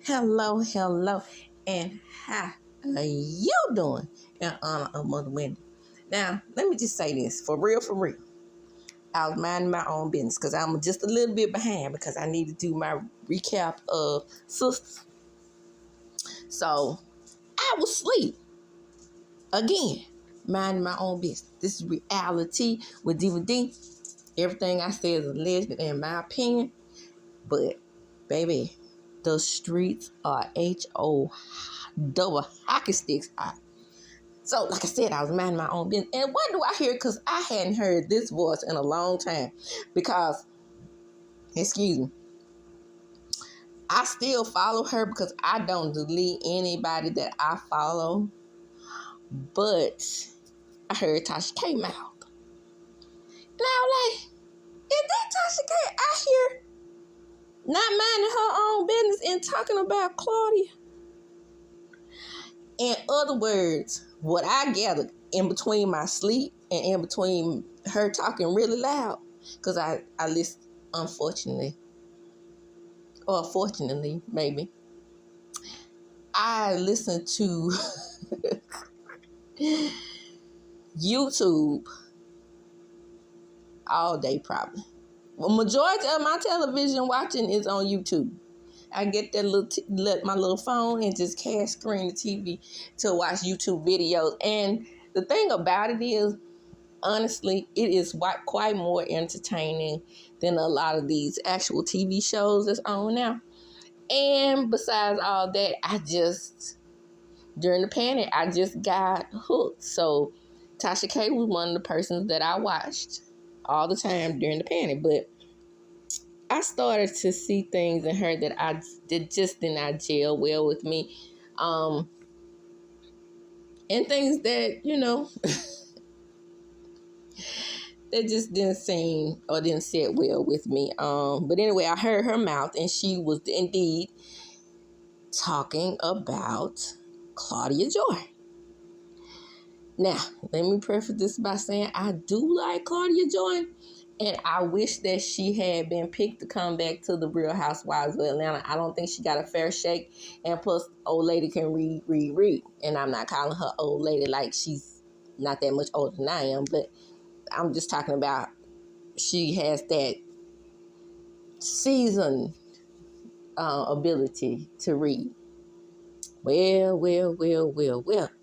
Hello, and how are you doing in honor of Mother Wendy? Now, let me just say this, for real. I was minding my own business because I'm just a little bit behind because I need to do my recap of Sisters. So, I was asleep. Again, minding my own business. This is reality with DVD. Everything I say is alleged in my opinion. But, baby, the streets are H.O. double hockey sticks hot. So, like I said, I was minding my own business. And what do I hear? Because I hadn't heard this voice in a long time. Because, excuse me, I still follow her because I don't delete anybody that I follow. But I heard Tasha came out. And I was like, is that Tasha K out here not minding her own business and talking about Claudia? In other words, what I gathered in between my sleep and in between her talking really loud, because I listened, unfortunately, or fortunately, maybe, I listened to YouTube all day probably. Well, majority of my television watching is on YouTube. I get that my little phone and just can't screen the TV to watch YouTube videos. And the thing about it is, honestly, it is quite more entertaining than a lot of these actual TV shows that's on now. And besides all that, during the panic, I just got hooked. So Tasha K was one of the persons that I watched all the time during the panic. But I started to see things in her that just did not gel well with me. And things that, that just didn't seem or didn't sit well with me. But anyway, I heard her mouth and she was indeed talking about Claudia Joy. Now, let me preface this by saying I do like Claudia Joy, and I wish that she had been picked to come back to the Real Housewives of Atlanta. I don't think she got a fair shake, and plus, old lady can read. And I'm not calling her old lady like she's not that much older than I am, but I'm just talking about she has that seasoned ability to read. Well.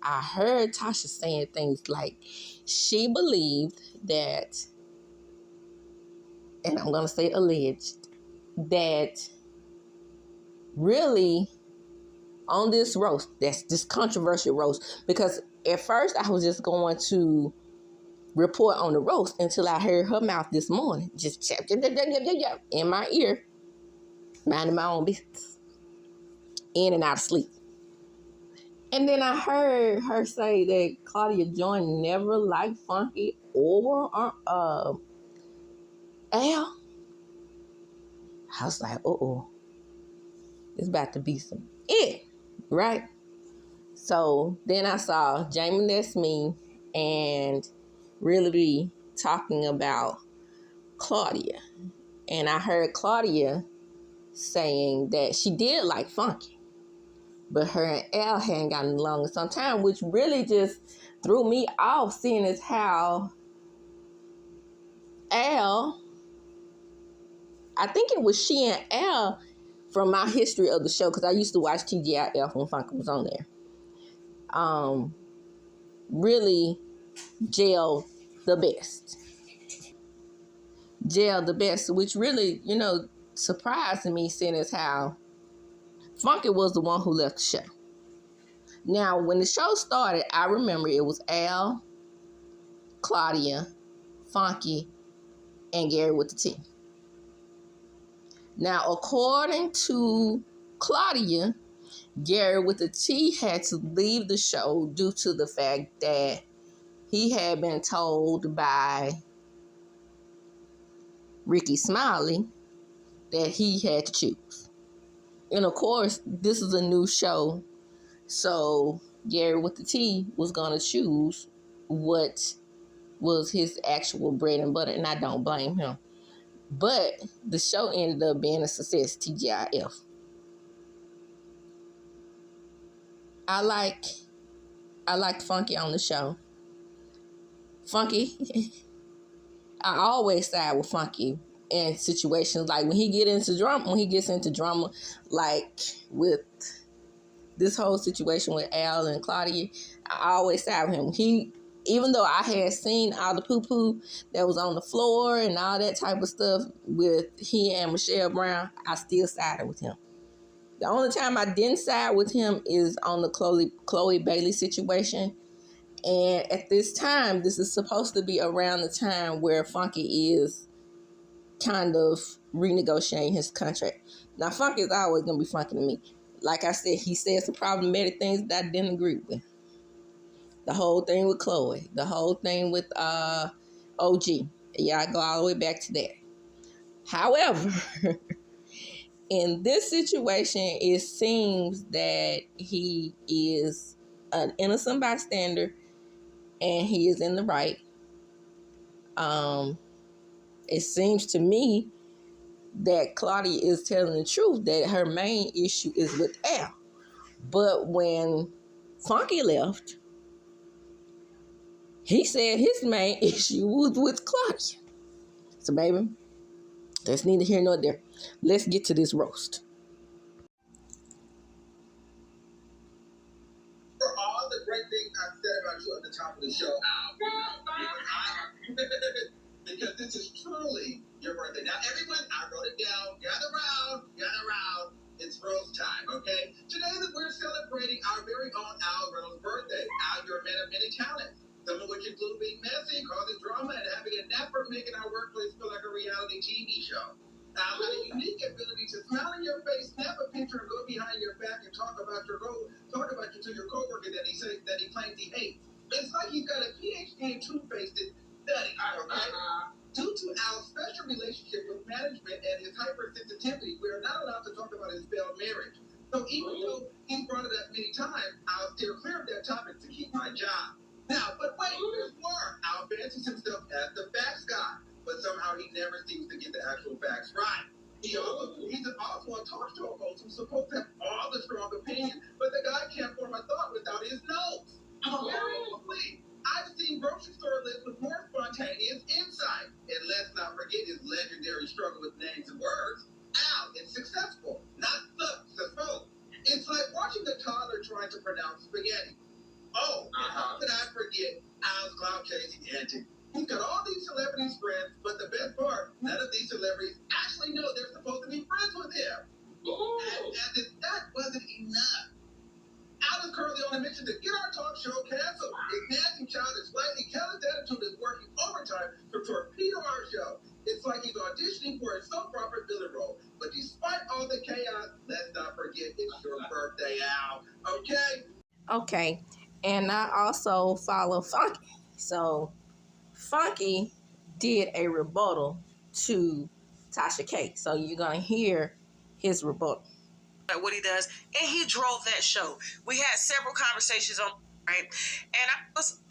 I heard Tasha saying things like she believed that, and I'm going to say alleged, that really on this roast, that's this controversial roast, because at first I was just going to report on the roast until I heard her mouth this morning, just in my ear, minding my own business, in and out of sleep. And then I heard her say that Claudia Joy never liked Funky or Al. I was like, it's about to be some it, right? So then I saw Jamie That's Me and Really Be talking about Claudia. And I heard Claudia saying that she did like Funky, but her and Al hadn't gotten along in some time, which really just threw me off, seeing as how Al, I think it was she and Al from my history of the show, because I used to watch TGIF when Funky was on there, really gelled the best, which really, surprised me, seeing as how Funky was the one who left the show. Now, when the show started, I remember it was Al, Claudia, Funky, and Gary with the T. Now, according to Claudia, Gary with the T had to leave the show due to the fact that he had been told by Ricky Smiley that he had to choose. And of course, this is a new show, so Gary with the T was going to choose what was his actual bread and butter, and I don't blame him. But the show ended up being a success, TGIF. I liked Funky on the show. Funky, I always side with Funky in situations like when he gets into drama, like with this whole situation with Al and Claudia, I always side with him. Even though I had seen all the poo-poo that was on the floor and all that type of stuff with he and Michelle Brown, I still sided with him. The only time I didn't side with him is on the Chloe Bailey situation. And at this time, this is supposed to be around the time where Funky is kind of renegotiating his contract. Now, Funky is always going to be Funky to me. Like I said, he said some problematic things that I didn't agree with. The whole thing with Chloe. The whole thing with OG. Yeah, I go all the way back to that. However, in this situation, it seems that he is an innocent bystander and he is in the right. It seems to me that Claudia is telling the truth, that her main issue is with Al. But when Funky left, he said his main issue was with Claudia. So, baby, that's neither here nor there. Let's get to this roast. For all the great things I've said about you at the top of the show, because this is truly your birthday. Now, everyone, I wrote it down. Gather round. It's roast time, okay? Today we're celebrating our very own Al Reynolds' birthday. Al, you're a man of many talents, some of which include being messy, causing drama, and having a knack for making our workplace feel like a reality TV show. Al had a unique ability to smile in your face, snap a picture, and go behind your back and talk about you to your coworker that he claims he hates. It's like he's got a PhD in two-faced study, okay? Due to Al's special relationship with management and his hypersensitivity, we are not allowed to talk about his failed marriage. So even though he's brought it up many times, I'll steer clear of that topic to keep my job. Now, but wait, there's more. Al fancies himself as the facts guy, but somehow he never seems to get the actual facts right. He's also a talk show host who's supposed to have all the strong opinions, but the guy can't form a thought without his notes. Very complete. I've seen grocery store lists with more spontaneous insight. And let's not forget his legendary struggle with names and words. Al is successful, not successful. It's like watching a toddler trying to pronounce spaghetti. Oh, and how could I forget Al's clout chasing antics? He's got all these celebrities friends, but the best part, none of these celebrities actually know they're supposed to be friends with him. And as if that wasn't enough, Al is currently on a mission to get our talk show canceled. His nasty child is slightly careless attitude is working overtime to torpedo our show. It's like he's auditioning for a soap opera villain role. But despite all the chaos, let's not forget it's your birthday, Al. Okay? And I also follow Funky. So Funky did a rebuttal to Tasha K. So you're going to hear his rebuttal. What he does, and he drove that show. We had several conversations on, right? And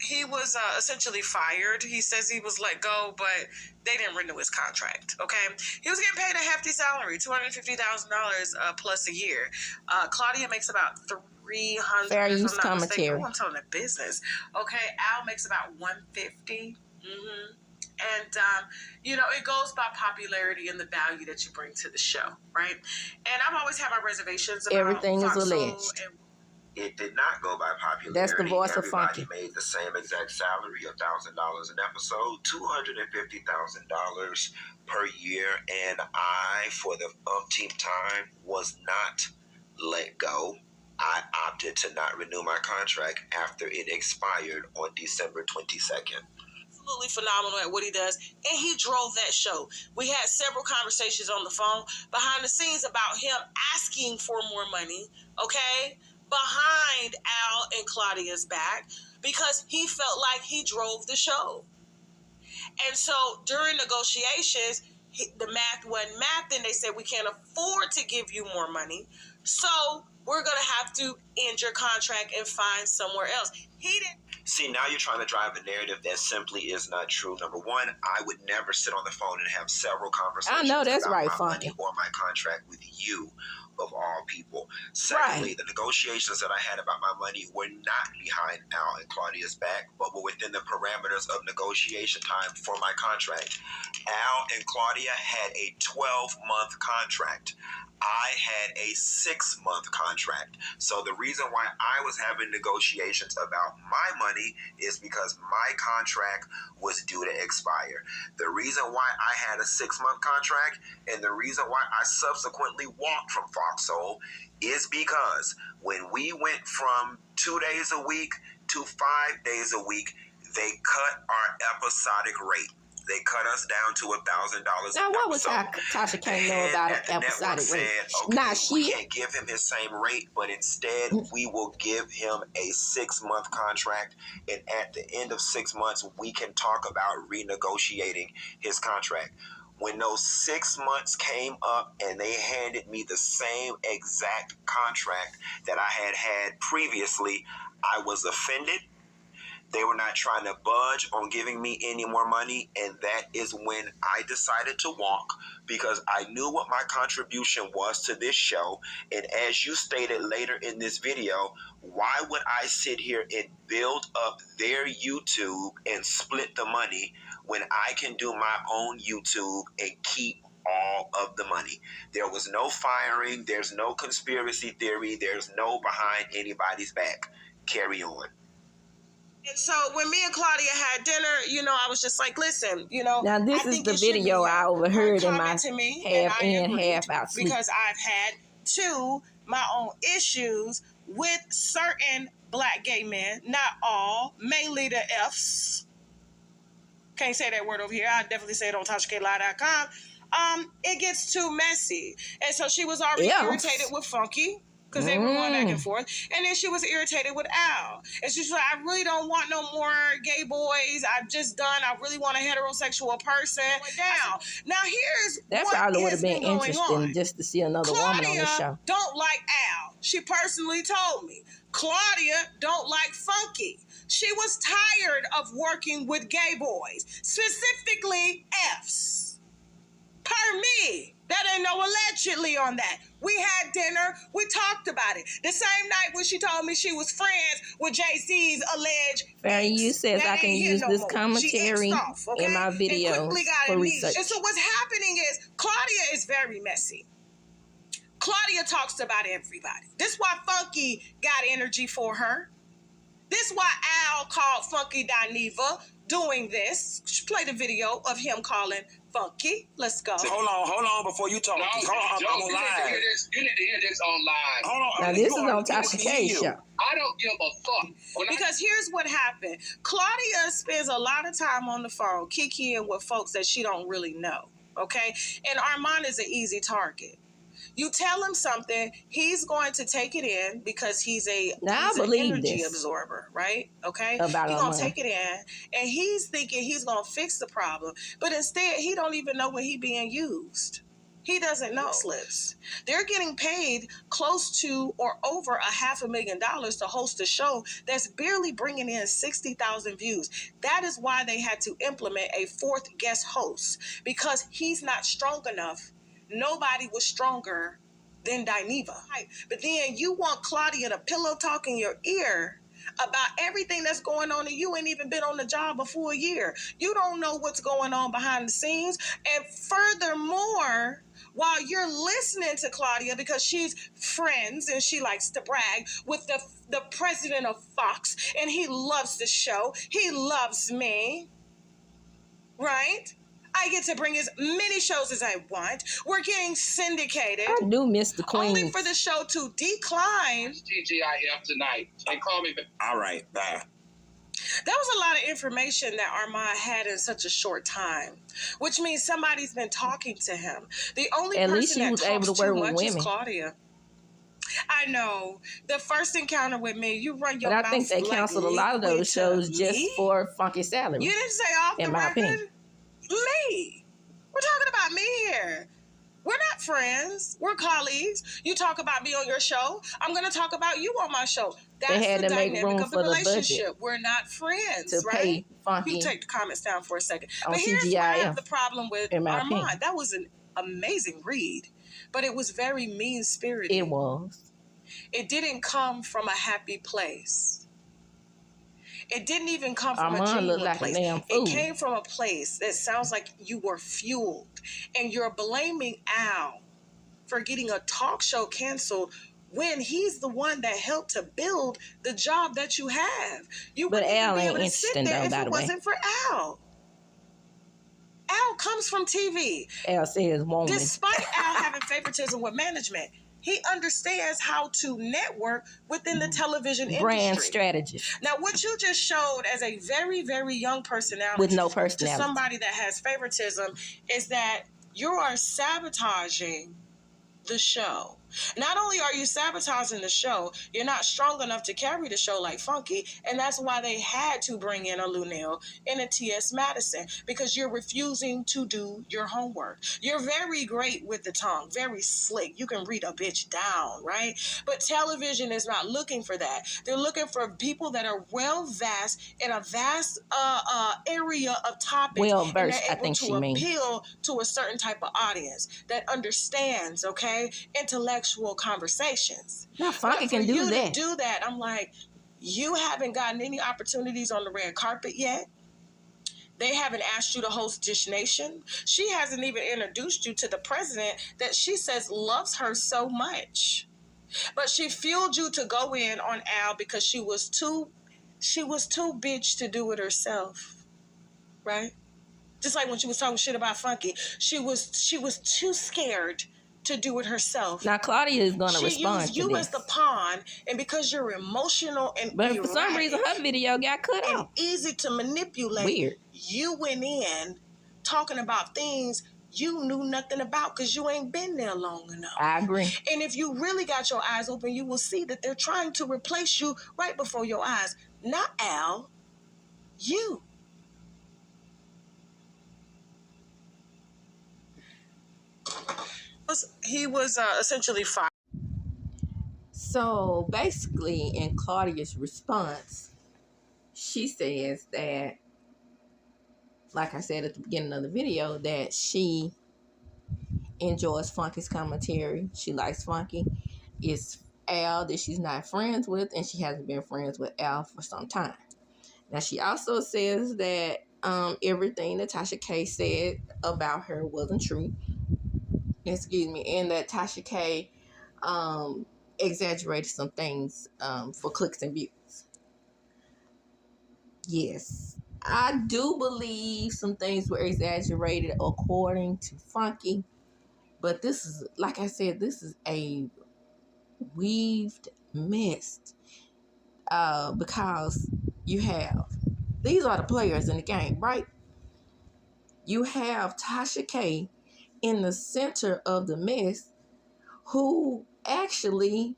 he was essentially fired. He says he was let go, but they didn't renew his contract. Okay, he was getting paid a hefty salary, $250,000 plus a year. Claudia makes about $300. Fair use commentary. I'm telling the business. Okay, Al makes about $150. And, it goes by popularity and the value that you bring to the show, right? And I've always had my reservations about everything is alleged. It did not go by popularity. That's the voice of Funky. Everybody made the same exact salary, $1,000 an episode, $250,000 per year. And I, for the umpteenth time, was not let go. I opted to not renew my contract after it expired on December 22nd. Absolutely phenomenal at what he does, and he drove that show. We had several conversations on the phone behind the scenes about him asking for more money, okay, behind Al and Claudia's back, because he felt like he drove the show. And so during negotiations, the math wasn't math, and they said, we can't afford to give you more money, so we're going to have to end your contract and find somewhere else. He didn't. See, now you're trying to drive a narrative that simply is not true. Number one, I would never sit on the phone and have several conversations I know that's about right, my Funky. money or my contract with you, of all people. Secondly, Right. the negotiations that I had about my money were not behind Al and Claudia's back, but were within the parameters of negotiation time for my contract. Al and Claudia had a 12-month contract. I had a 6-month contract. So the reason why I was having negotiations about my money is because my contract was due to expire. The reason why I had a 6-month contract and the reason why I subsequently walked from Foxhole is because when we went from 2 days a week to 5 days a week, they cut our episodic rate. They cut us down to $1,000. Now, what was how Tasha can't know about an episodic rate? Now, we can't give him his same rate, but instead we will give him a 6-month contract. And at the end of 6 months, we can talk about renegotiating his contract. When those 6 months came up and they handed me the same exact contract that I had previously, I was offended. They were not trying to budge on giving me any more money, and that is when I decided to walk because I knew what my contribution was to this show. And as you stated later in this video, why would I sit here and build up their YouTube and split the money when I can do my own YouTube and keep all of the money? There was no firing. There's no conspiracy theory. There's no behind anybody's back. Carry on. And so when me and Claudia had dinner, I was just like, listen, Now, this is the video I overheard in my half in, half out sleep. Because I've had my own issues with certain black gay men, not all, mainly the Fs. Can't say that word over here. I definitely say it on TashaKLive.com. It gets too messy. And so she was already irritated with Funky, because they were going back and forth. And then she was irritated with Al. And she's like, I really don't want no more gay boys. I really want a heterosexual person. Down. Now here's that probably would have been interesting just to see another woman on the show. Don't like Al. She personally told me. Claudia don't like Funky. She was tired of working with gay boys, specifically Fs. Per me. That ain't no allegedly on that. We had dinner. We talked about it. The same night when she told me she was friends with JC's alleged. Fair use says I can use this commentary in my videos for research. And so what's happening is Claudia is very messy. Claudia talks about everybody. This is why Funky got energy for her. This is why Al called Funky DINEVA doing this. Play the video of him calling Funky. Let's go. Hold on before you talk. I'm on live. You need to hear this on live. Hold on. Now, this is on Tasha K's show. I don't give a fuck. Because here's what happened. Claudia spends a lot of time on the phone kikiing with folks that she don't really know, okay? And Armand is an easy target. You tell him something, he's going to take it in because he's an energy absorber, right? Okay? He's going to take it in, and he's thinking he's going to fix the problem. But instead, he don't even know when he's being used. He doesn't know. Slips. They're getting paid close to or over $500,000 to host a show that's barely bringing in 60,000 views. That is why they had to implement a 4th guest host, because he's not strong enough. Nobody was stronger than DINEVA. But then you want Claudia to pillow talk in your ear about everything that's going on, and you ain't even been on the job a full year. You don't know what's going on behind the scenes. And furthermore, while you're listening to Claudia, because she's friends and she likes to brag with the president of Fox, and he loves the show. He loves me. Right? I get to bring as many shows as I want. We're getting syndicated. I do miss the Queen. Only for the show to decline. TGIF tonight. And call me back. All right, bye. That was a lot of information that Armand had in such a short time, which means somebody's been talking to him. The only person that talks too much is Claudia. I know. The first encounter with me, you run your mouth. But I think they canceled a lot of those shows just for Funky salary. You didn't say off the record? Me. We're talking about me here. We're not friends. We're colleagues. You talk about me on your show. I'm going to talk about you on my show. That's They had the to make dynamic room of the for the relationship. budget We're not friends, to right? pay Funky You take the comments down for a second. on But here's where I have CGIF, the problem with in my opinion. Armand. That was an amazing read, but it was very mean-spirited. It was. It didn't come from a happy place. It didn't even come from Armand a genuine looked like place. a damn fool. It came from a place that sounds like you were fueled, and you're blaming Al for getting a talk show canceled when he's the one that helped to build the job that you have. You But wouldn't Al even be ain't able to sit interesting, there though, if by it the way. wasn't for Al. Al comes from TV. Al says woman. Despite Al having favoritism with management, he understands how to network within the television Brand industry. strategist Now, what you just showed as a very, very young personality with no to personality. somebody that has favoritism is that you are sabotaging the show. Not only are you sabotaging the show, you're not strong enough to carry the show like Funky, and that's why they had to bring in a Lunel and a T.S. Madison, because you're refusing to do your homework. You're very great with the tongue, very slick. You can read a bitch down, right? But television is not looking for that. They're looking for people that are well-versed in a vast area of topics. Well-versed, and I they're able think to she means. appeal to a certain type of audience that understands, okay, intellectual conversations. Now Funky can do that. To do that, I'm like, you haven't gotten any opportunities on the red carpet yet. They haven't asked you to host Dish Nation. She hasn't even introduced you to the president that she says loves her so much. But she fueled you to go in on Al because she was too bitch to do it herself. Right? Just like when she was talking shit about Funky, she was too scared to do it herself. Now Claudia is going to respond to She used you as the pawn, and because you're emotional and but for some reason her video got cut and off. easy to manipulate, Weird. You went in talking about things you knew nothing about because you ain't been there long enough. I agree. And if you really got your eyes open, you will see that they're trying to replace you right before your eyes. Not Al, you. He was essentially fired. So basically, in Claudia's response, she says that, like I said at the beginning of the video, that she enjoys Funky's commentary. She likes Funky. It's Al that she's not friends with, and she hasn't been friends with Al for some time. Now, she also says that everything that Tasha K said about her wasn't true. Excuse me. And that Tasha K exaggerated some things for clicks and views. Yes, I do believe some things were exaggerated according to Funky. But this is, like I said, this is a weaved mess. Because you have, these are the players in the game, right? You have Tasha K in the center of the mess, who actually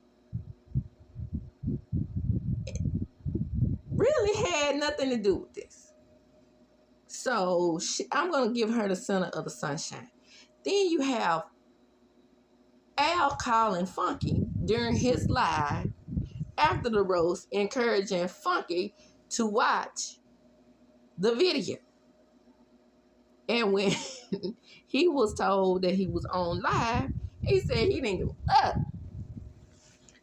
really had nothing to do with this. So I'm going to give her the center of the sunshine. Then you have Al calling Funky during his live after the roast, encouraging Funky to watch the video. And when he was told that he was on live, he said he didn't give a fuck.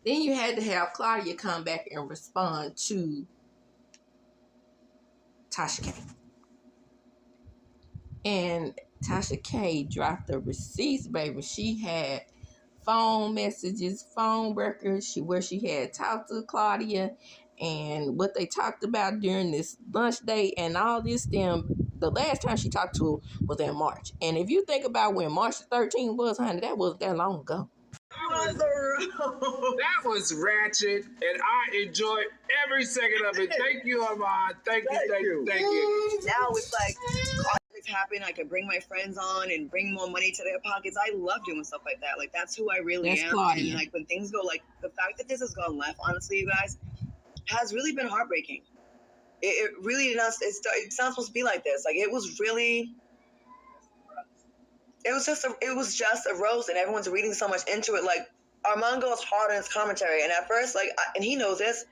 Then you had to have Claudia come back and respond to Tasha K. And Tasha K dropped the receipts, baby. She had phone messages, phone records, where she had talked to Claudia and what they talked about during this lunch date and all this. The last time she talked to her was in March. And if you think about when March 13th was, honey, that wasn't that long ago. That was ratchet, and I enjoyed every second of it. Thank you, Armand. Thank you. Now it's like, it's happening. I can bring my friends on and bring more money to their pockets. I love doing stuff like that. Like, that's who I really am. Claudia. And like when things go, like the fact that this has gone left, honestly, you guys, has really been heartbreaking. It really did not. It's not supposed to be like this. Like, it was really. it was just a roast, and everyone's reading so much into it. Like, Armand goes hard in his commentary, and at first, like, and he knows this,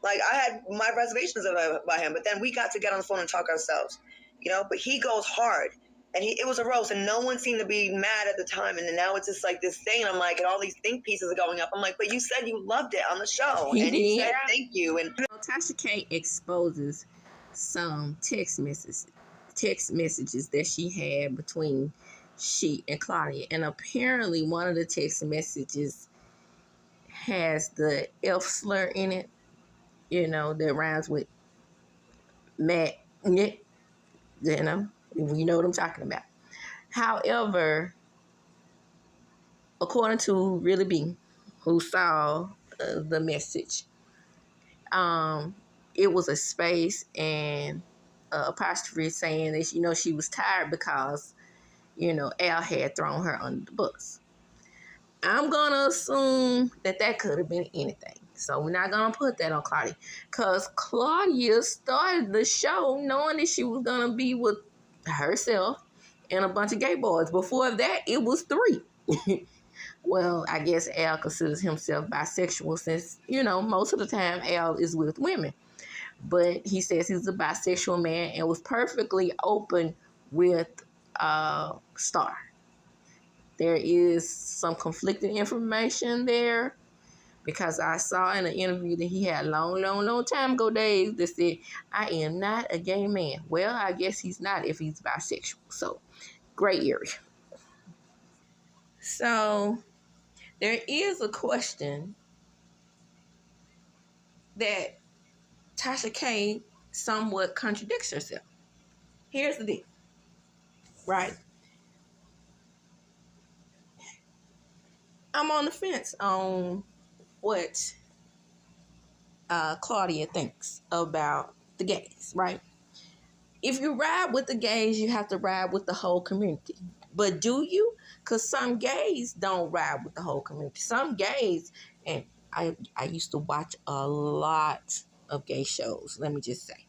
like, I had my reservations about him, but then we got to get on the phone and talk ourselves, but he goes hard, and it was a roast, and no one seemed to be mad at the time, and then now it's just like this thing, and I'm like, and all these think pieces are going up. I'm like, but you said you loved it on the show, He and you did. said thank you, and Tasha K exposes some text messages that she had between she and Claudia, and apparently one of the text messages has the F slur in it, that rhymes with Matt. You know what I'm talking about. However, according to Really B, who saw the message, it was a space and apostrophe saying that she was tired because Al had thrown her under the bus. I'm gonna assume that could have been anything, so we're not gonna put that on Claudia, because Claudia started the show knowing that she was gonna be with herself and a bunch of gay boys. Before that, it was 3. Well, I guess Al considers himself bisexual since, most of the time Al is with women. But he says he's a bisexual man and was perfectly open with Star. There is some conflicting information there, because I saw in an interview that he had long time ago days that said, I am not a gay man. Well, I guess he's not if he's bisexual. So, gray area. So, there is a question that Tasha K somewhat contradicts herself. Here's the deal, right? I'm on the fence on what Claudia thinks about the gays, right? If you ride with the gays, you have to ride with the whole community. But do you? Because some gays don't ride with the whole community. Some gays, and I used to watch a lot of gay shows, let me just say.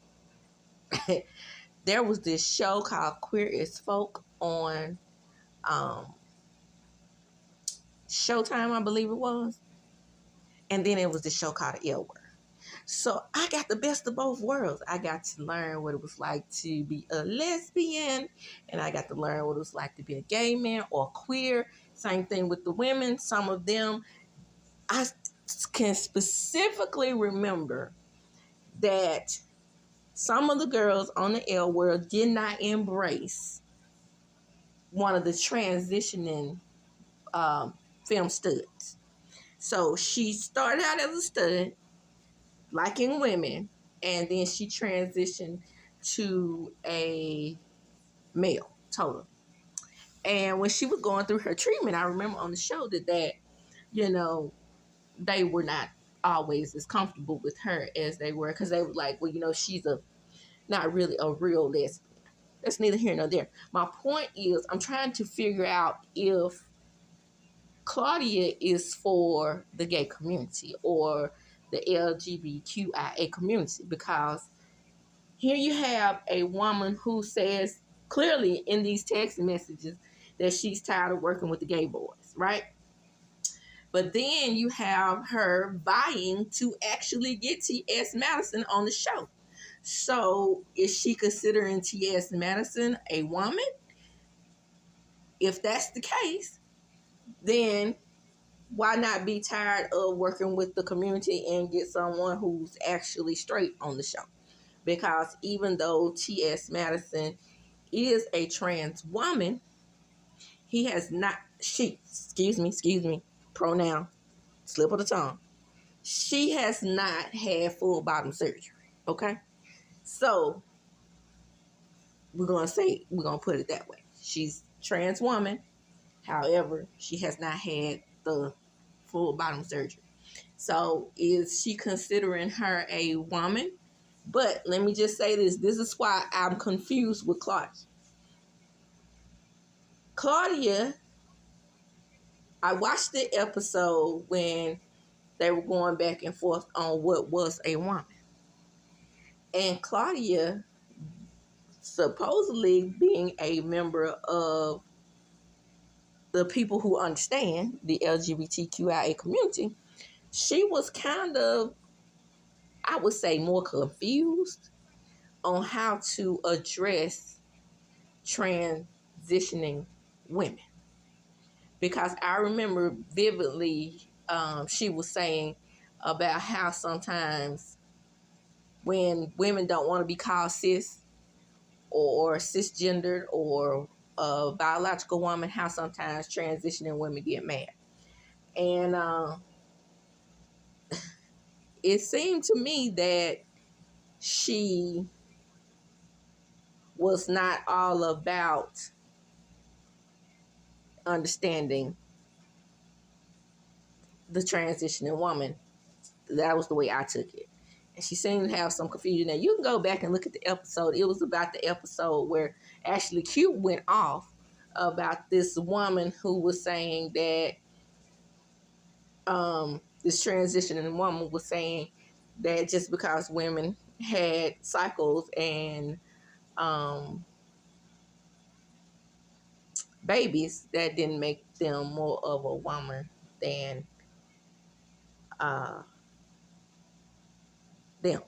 There was this show called Queer as Folk on Showtime, I believe it was. And then it was this show called The L Word. So I got the best of both worlds. I got to learn what it was like to be a lesbian, and I got to learn what it was like to be a gay man or queer. Same thing with the women. Some of them, I can specifically remember that some of the girls on the L Word did not embrace one of the transitioning film studs. So she started out as a stud, liking women, and then she transitioned to a male, total. And when she was going through her treatment, I remember on the show that they were not always as comfortable with her as they were, because they were like, well, she's not really a real lesbian. That's neither here nor there. My point is, I'm trying to figure out if Claudia is for the gay community or the LGBTQIA community, because here you have a woman who says clearly in these text messages that she's tired of working with the gay boys, right? But then you have her vying to actually get T.S. Madison on the show. So is she considering T.S. Madison a woman? If that's the case, then why not be tired of working with the community and get someone who's actually straight on the show? Because even though T.S. Madison is a trans woman, he has not, excuse me, pronoun, slip of the tongue. She has not had full bottom surgery, okay? So, we're going to put it that way. She's a trans woman. However, she has not had the full bottom surgery. So is she considering her a woman? But let me just say this. This is why I'm confused with Claudia. Claudia, I watched the episode when they were going back and forth on what was a woman. And Claudia, supposedly being a member of the people who understand the LGBTQIA community, she was kind of, I would say, more confused on how to address transitioning women. Because I remember vividly, she was saying about how sometimes when women don't want to be called cis or cisgendered or a biological woman, how sometimes transitioning women get mad. And it seemed to me that she was not all about understanding the transitioning woman. That was the way I took it. And she seemed to have some confusion. Now, you can go back and look at the episode. It was about the episode where Ashley Q went off about this woman who was saying that this transitioning woman was saying that just because women had cycles and babies, that didn't make them more of a woman than them.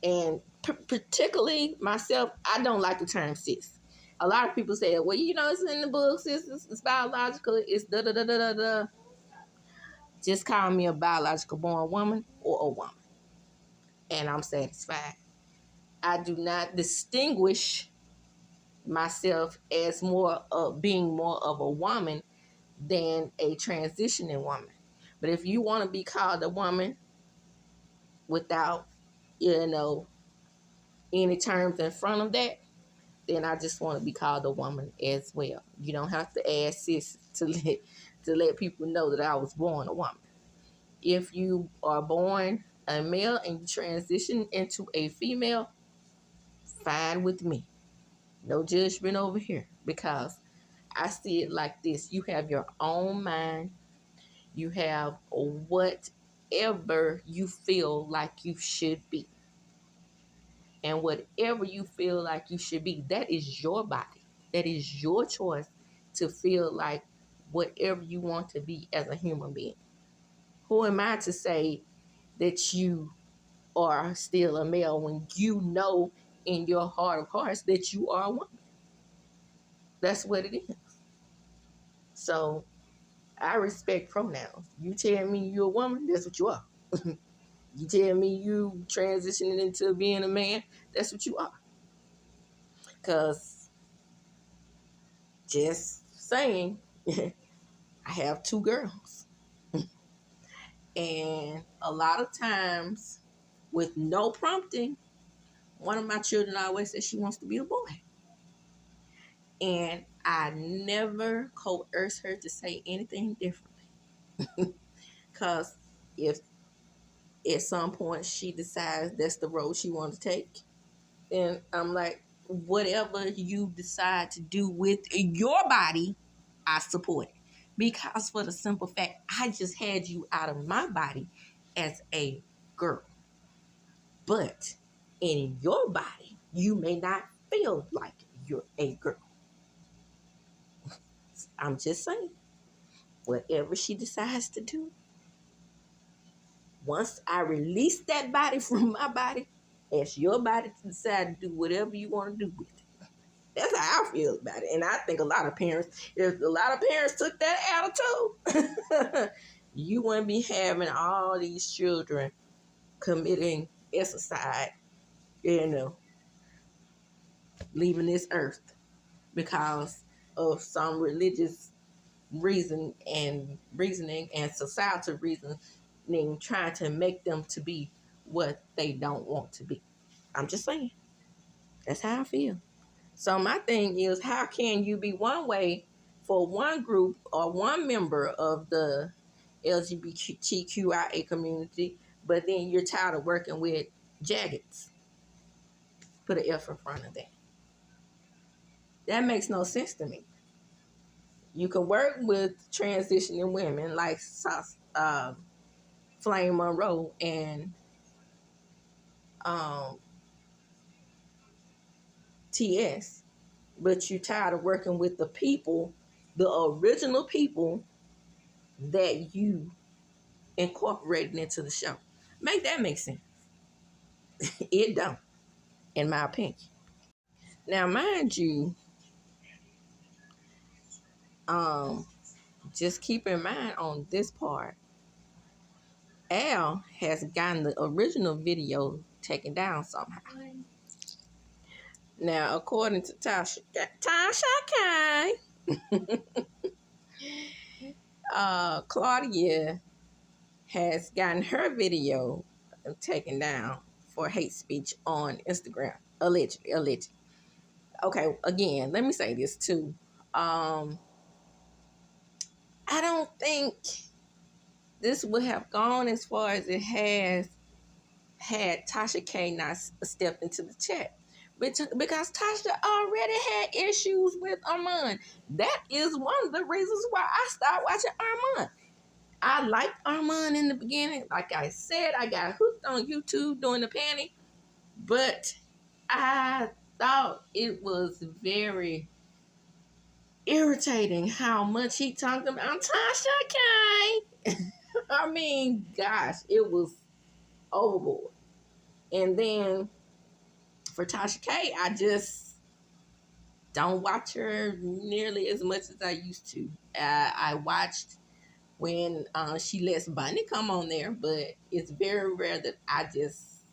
And particularly myself, I don't like the term cis. A lot of people say, well, you know, it's in the books, it's biological, it's da-da-da-da-da-da. Just call me a biological born woman or a woman. And I'm satisfied. I do not distinguish myself as being more of a woman than a transitioning woman. But if you want to be called a woman without, any terms in front of that, then I just want to be called a woman as well. You don't have to add cis to let people know that I was born a woman. If you are born a male and you transition into a female, fine with me. No judgment over here, because I see it like this. You have your own mind. You have whatever you feel like you should be. And whatever you feel like you should be, that is your body. That is your choice to feel like whatever you want to be as a human being. Who am I to say that you are still a male when you know in your heart of hearts that you are a woman? That's what it is. So I respect pronouns. You tell me you're a woman, that's what you are. You tell me you transitioning into being a man, that's what you are. Because just saying, I have 2 girls. And a lot of times, with no prompting, one of my children always says she wants to be a boy. And I never coerce her to say anything differently. Because if at some point she decides that's the road she wants to take, then I'm like, whatever you decide to do with your body, I support it. Because for the simple fact, I just had you out of my body as a girl. But in your body, you may not feel like you're a girl. I'm just saying, whatever she decides to do, once I release that body from my body, it's your body to decide to do whatever you want to do with it. That's how I feel about it. And I think a lot of parents, if a lot of parents took that attitude, you wouldn't be having all these children committing suicide, leaving this earth because of some religious reasoning and societal reasoning trying to make them to be what they don't want to be. I'm just saying. That's how I feel. So my thing is, how can you be one way for one group or one member of the LGBTQIA community, but then you're tired of working with jaggeds? Put an F in front of that. That makes no sense to me. You can work with transitioning women like Flame Monroe and TS, but you're tired of working with the people the original people that you incorporated into the show. Make that make sense? It don't, in my opinion. Now, mind you, just keep in mind on this part, Al has gotten the original video taken down somehow. Now, according to Tasha K, Claudia has gotten her video taken down for hate speech on Instagram. Allegedly. Okay, again, let me say this too. I don't think this would have gone as far as it has had Tasha K not stepped into the chat. Because Tasha already had issues with Armand. That is one of the reasons why I started watching Armand. I liked Armand in the beginning. Like I said, I got hooked on YouTube doing the panty. But I thought it was very irritating how much he talked about Tasha K. I mean, gosh, it was overboard. And then for Tasha K, I just don't watch her nearly as much as I used to. I watched when she lets Bunny come on there, but it's very rare that I just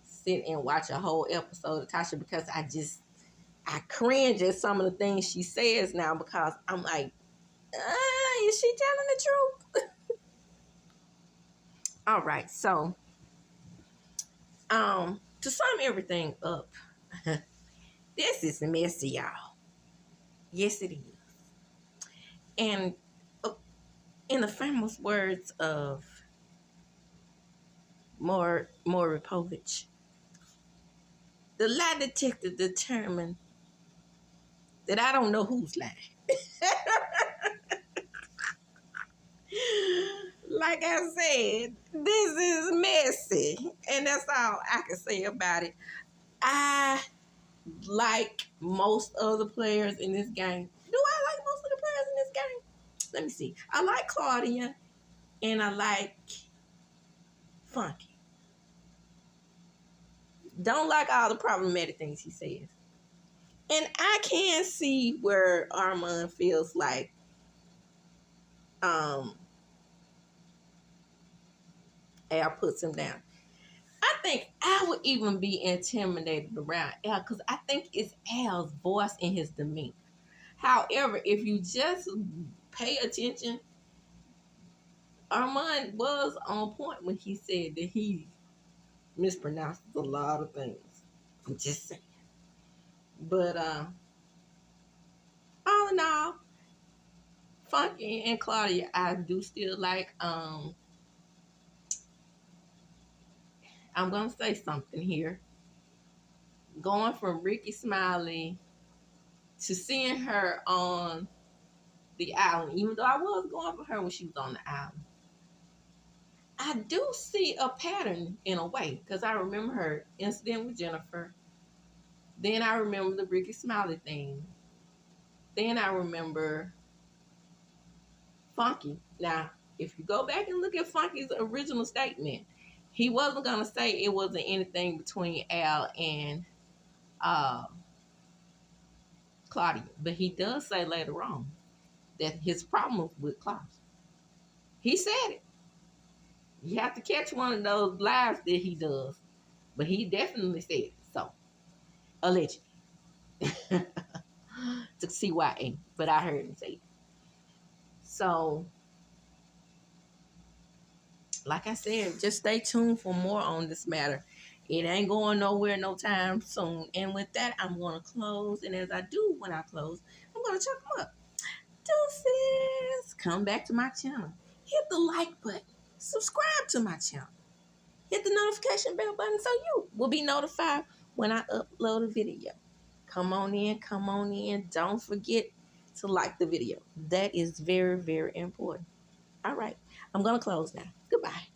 sit and watch a whole episode of Tasha because I cringe at some of the things she says now because I'm like, is she telling the truth? All right, so to sum everything up, this is messy, y'all. Yes, it is. And in the famous words of Maury Povich, the lie detector determined that I don't know who's lying. Like I said, this is messy. And that's all I can say about it. I like most of the players in this game. Do I like most of the players in this game? Let me see. I like Claudia and I like Funky. Don't like all the problematic things he says. And I can see where Armand feels like Al puts him down. I think I would even be intimidated around Al because I think it's Al's voice and his demeanor. However, if you just pay attention, Armand was on point when he said that he mispronounces a lot of things. I'm just saying. But all in all, Funky and Claudia, I do still like. I'm gonna say something here. Going from Ricky Smiley to seeing her on the island, even though I was going for her when she was on the island, I do see a pattern in a way because I remember her incident with Jennifer. Then I remember the Ricky Smiley thing. Then I remember Funky. Now, if you go back and look at Funky's original statement, he wasn't going to say it wasn't anything between Al and Claudia. But he does say later on that his problem was with Claudia. He said it. You have to catch one of those lives that he does. But he definitely said it. So, allegedly. To CYA. But I heard him say it. So, like I said, just stay tuned for more on this matter. It ain't going nowhere no time soon. And with that, I'm going to close. And as I do when I close, I'm going to chuck them up. Deuces. Come back to my channel. Hit the like button. Subscribe to my channel. Hit the notification bell button so you will be notified when I upload a video. Come on in. Come on in. Don't forget to like the video. That is very, very important. All right. I'm going to close now. Goodbye.